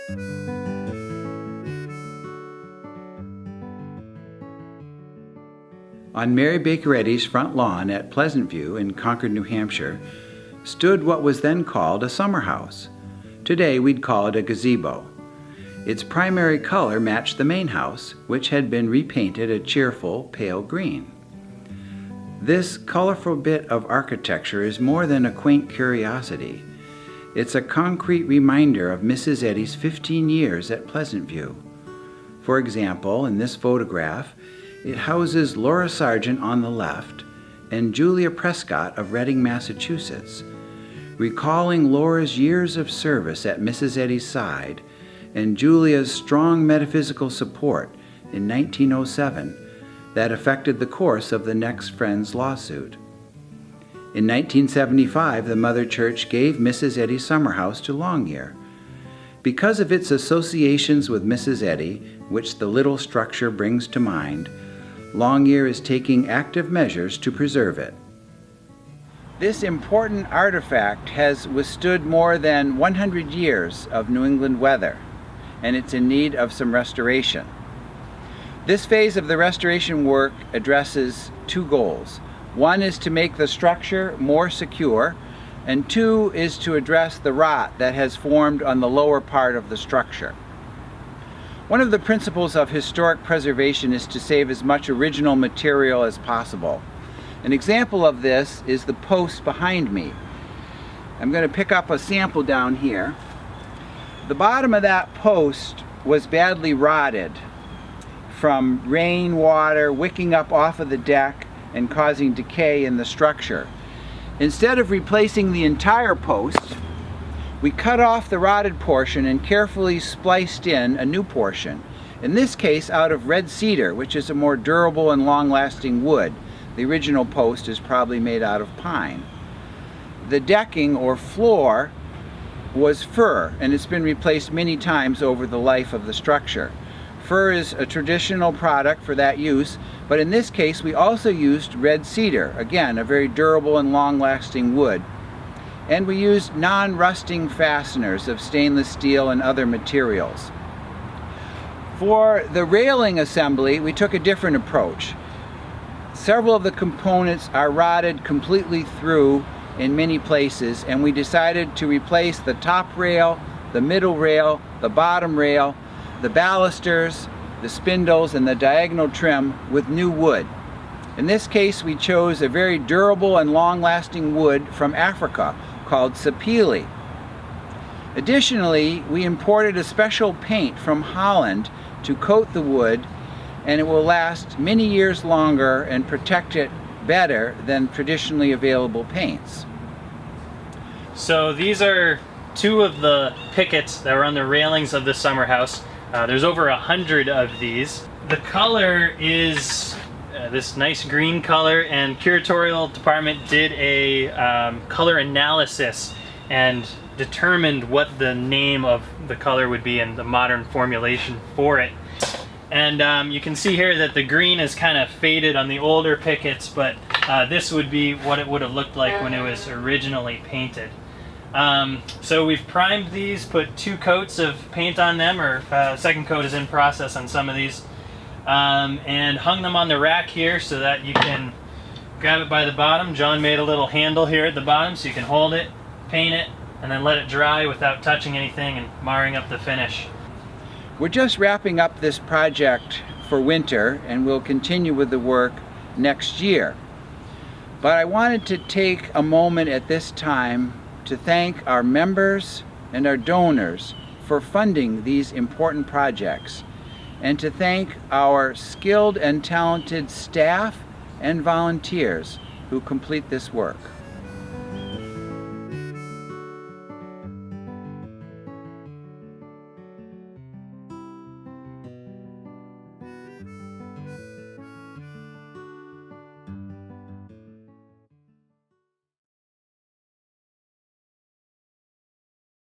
On Mary Baker Eddy's front lawn at Pleasant View in Concord, New Hampshire, stood what was then called a summer house. Today we'd call it a gazebo. Its primary color matched the main house, which had been repainted a cheerful pale green. This colorful bit of architecture is more than a quaint curiosity. It's a concrete reminder of Mrs. Eddy's 15 years at Pleasant View. For example, in this photograph, it houses Laura Sargent on the left and Julia Prescott of Reading, Massachusetts, recalling Laura's years of service at Mrs. Eddy's side and Julia's strong metaphysical support in 1907 that affected the course of the Next Friends lawsuit. In 1975, the Mother Church gave Mrs. Eddy's summer house to Longyear. Because of its associations with Mrs. Eddy, which the little structure brings to mind, Longyear is taking active measures to preserve it. This important artifact has withstood more than 100 years of New England weather, and it's in need of some restoration. This phase of the restoration work addresses two goals. One is to make the structure more secure, and two is to address the rot that has formed on the lower part of the structure. One of the principles of historic preservation is to save as much original material as possible. An example of this is the post behind me. I'm going to pick up a sample down here. The bottom of that post was badly rotted from rainwater wicking up off of the deck and causing decay in the structure. Instead of replacing the entire post, we cut off the rotted portion and carefully spliced in a new portion, in this case out of red cedar, which is a more durable and long-lasting wood. The original post is probably made out of pine. The decking or floor was fir, and it's been replaced many times over the life of the structure. Fir is a traditional product for that use, but in this case we also used red cedar, again a very durable and long-lasting wood. And we used non-rusting fasteners of stainless steel and other materials. For the railing assembly, we took a different approach. Several of the components are rotted completely through in many places, and we decided to replace the top rail, the middle rail, the bottom rail, the balusters, the spindles, and the diagonal trim with new wood. In this case, we chose a very durable and long-lasting wood from Africa called sapele. Additionally, we imported a special paint from Holland to coat the wood, and it will last many years longer and protect it better than traditionally available paints. So these are two of the pickets that were on the railings of the summer house. There's over 100 of these. The color is this nice green color, and curatorial department did a color analysis and determined what the name of the color would be and the modern formulation for it. And you can see here that the green is kind of faded on the older pickets, but this would be what it would have looked like when it was originally painted. So we've primed these, put 2 coats of paint on them, or second coat is in process on some of these, and hung them on the rack here so that you can grab it by the bottom. John made a little handle here at the bottom so you can hold it, paint it, and then let it dry without touching anything and marring up the finish. We're just wrapping up this project for winter, and we'll continue with the work next year. But I wanted to take a moment at this time to thank our members and our donors for funding these important projects, and to thank our skilled and talented staff and volunteers who complete this work.